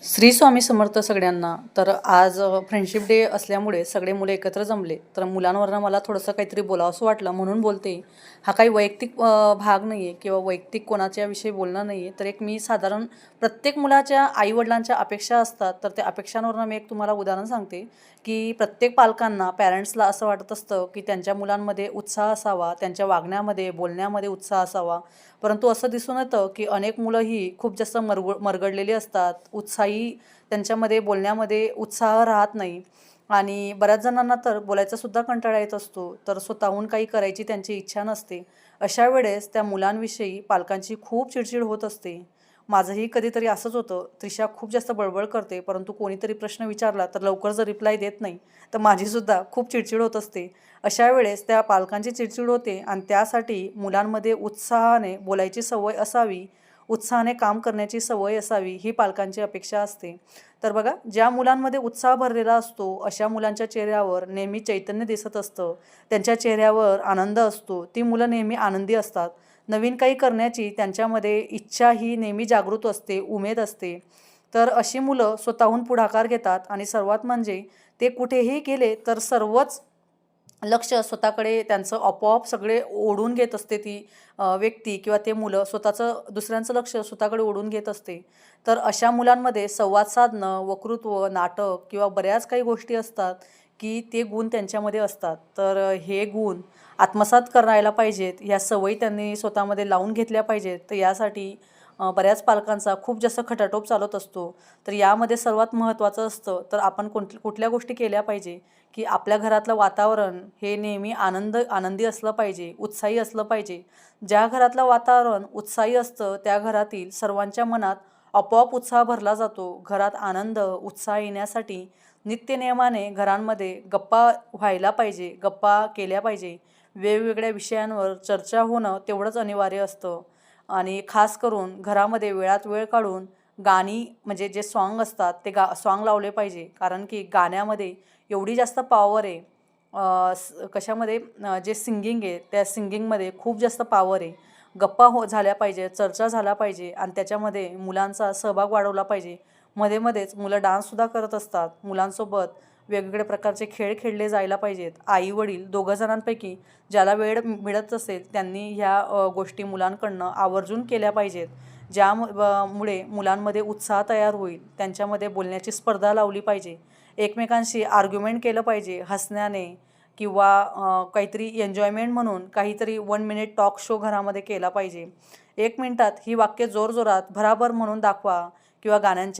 श्री स्वामी समर्थ सगळ्यांना. तर आज फ्रेंडशिप डे असल्यामुळे सगळे मुलं एकत्र जमले. तर मुलांवरनं मला थोडंसं काहीतरी बोलावंसं वाटलं म्हणून बोलते. हा काही वैयक्तिक भाग नाही आहे किंवा वैयक्तिक कोणाच्याविषयी बोलणं नाही आहे. तर एक मी साधारण प्रत्येक मुलाच्या आईवडिलांच्या अपेक्षा असतात. तर त्या अपेक्षांवरनं मी एक तुम्हाला उदाहरण सांगते की प्रत्येक पालकांना, पॅरेंट्सला असं वाटत असतं की त्यांच्या मुलांमध्ये उत्साह असावा, त्यांच्या वागण्यामध्ये, बोलण्यामध्ये उत्साह असावा. परंतु असं दिसून येतं की अनेक मुलं ही खूप जास्त मरगडलेली असतात. उत्साही त्यांच्यामध्ये बोलण्यामध्ये उत्साह राहत नाही आणि बऱ्याच जणांना तर बोलायचा सुद्धा कंटाळा येत असतो. तर स्वतःहून काही करायची त्यांची इच्छा नसते. अशा वेळेस त्या मुलांविषयी पालकांची खूप चिडचिड होत असते. माझंही कधीतरी असंच होतं. त्रिशा खूप जास्त बडबड करते, परंतु कोणीतरी प्रश्न विचारला तर लवकर जर रिप्लाय देत नाही, तर माझीसुद्धा खूप चिडचिड होत असते. अशा वेळेस त्या पालकांची चिडचिड होते आणि त्यासाठी मुलांमध्ये उत्साहाने बोलायची सवय असावी, उत्साहाने काम करण्याची सवय असावी, ही पालकांची अपेक्षा असते. तर बघा, ज्या मुलांमध्ये उत्साह भरलेला असतो, अशा मुलांच्या चेहऱ्यावर नेहमी चैतन्य दिसत असतं. त्यांच्या चेहऱ्यावर आनंद असतो. ती मुलं नेहमी आनंदी असतात. नवीन काही करण्याची त्यांच्यामध्ये इच्छा ही नेहमी जागृत असते, उमेद असते. तर अशी मुलं स्वतःहून पुढाकार घेतात आणि सर्वात म्हणजे ते कुठेही गेले तर सर्वच लक्ष स्वतःकडे त्यांचं आपोआप सगळे ओढून घेत असते ती व्यक्ती किंवा ते मुलं स्वतःचं दुसऱ्यांचं लक्ष स्वतःकडे ओढून घेत असते. तर अशा मुलांमध्ये संवाद साधणं, वक्तृत्व, नाटक किंवा बऱ्याच काही गोष्टी असतात की ते गुण त्यांच्यामध्ये असतात. तर हे गुण आत्मसात करायला पाहिजेत, ह्या सवयी त्यांनी स्वतःमध्ये लावून घेतल्या पाहिजेत. तर यासाठी बऱ्याच पालकांचा खूप जास्त खटाटोप चालत असतो. तर यामध्ये सर्वात महत्त्वाचं असतं तर आपण कुठल्या गोष्टी केल्या पाहिजे की आपल्या घरातलं वातावरण हे नेहमी आनंदी असलं पाहिजे, उत्साही असलं पाहिजे. ज्या घरातलं वातावरण उत्साही असतं त्या घरातील सर्वांच्या मनात आपोआप उत्साह भरला जातो. घरात आनंद, उत्साह येण्यासाठी नित्यनेमाने घरांमध्ये गप्पा व्हायला पाहिजे, गप्पा केल्या पाहिजे. वेगवेगळ्या विषयांवर चर्चा होणं तेवढंच अनिवार्य असतं आणि खास करून घरामध्ये वेळात वेळ काढून गाणी म्हणजे जे सॉन्ग असतात ते सॉन्ग लावले पाहिजे. कारण की गाण्यामध्ये एवढी जास्त पॉवर आहे. कशामध्ये जे सिंगिंग आहे त्या सिंगिंगमध्ये खूप जास्त पॉवर आहे. गप्पा झाल्या पाहिजे, चर्चा झाला पाहिजे आणि त्याच्यामध्ये मुलांचा सहभाग वाढवला पाहिजे. मध्ये-मध्येच मुलं डान्ससुद्धा करत असतात. मुलांसोबत वेगवेगळ्या प्रकारचे खेळ खेळले जायला पाहिजेत. आई-वडील दोघं जणांपैकी ज्याला वेळ मिळत असेल त्यांनी ह्या गोष्टी मुलांकडनं आवर्जून केल्या पाहिजेत. मुळे मुलांमध्ये उत्साह तयार होईल. त्यांच्यामध्ये बोलण्याची स्पर्धा लावली पाहिजे. एकमेकांशी आर्ग्युमेंट केलं पाहिजे हसण्याने किंवा काहीतरी एन्जॉयमेंट म्हणून काहीतरी 1 मिनिट टॉक शो घरामध्ये केला पाहिजे. 1 मिनिटात ही वाक्य जोरजोरात भराभर म्हणून दाखवा किंवा गाण्यांच्या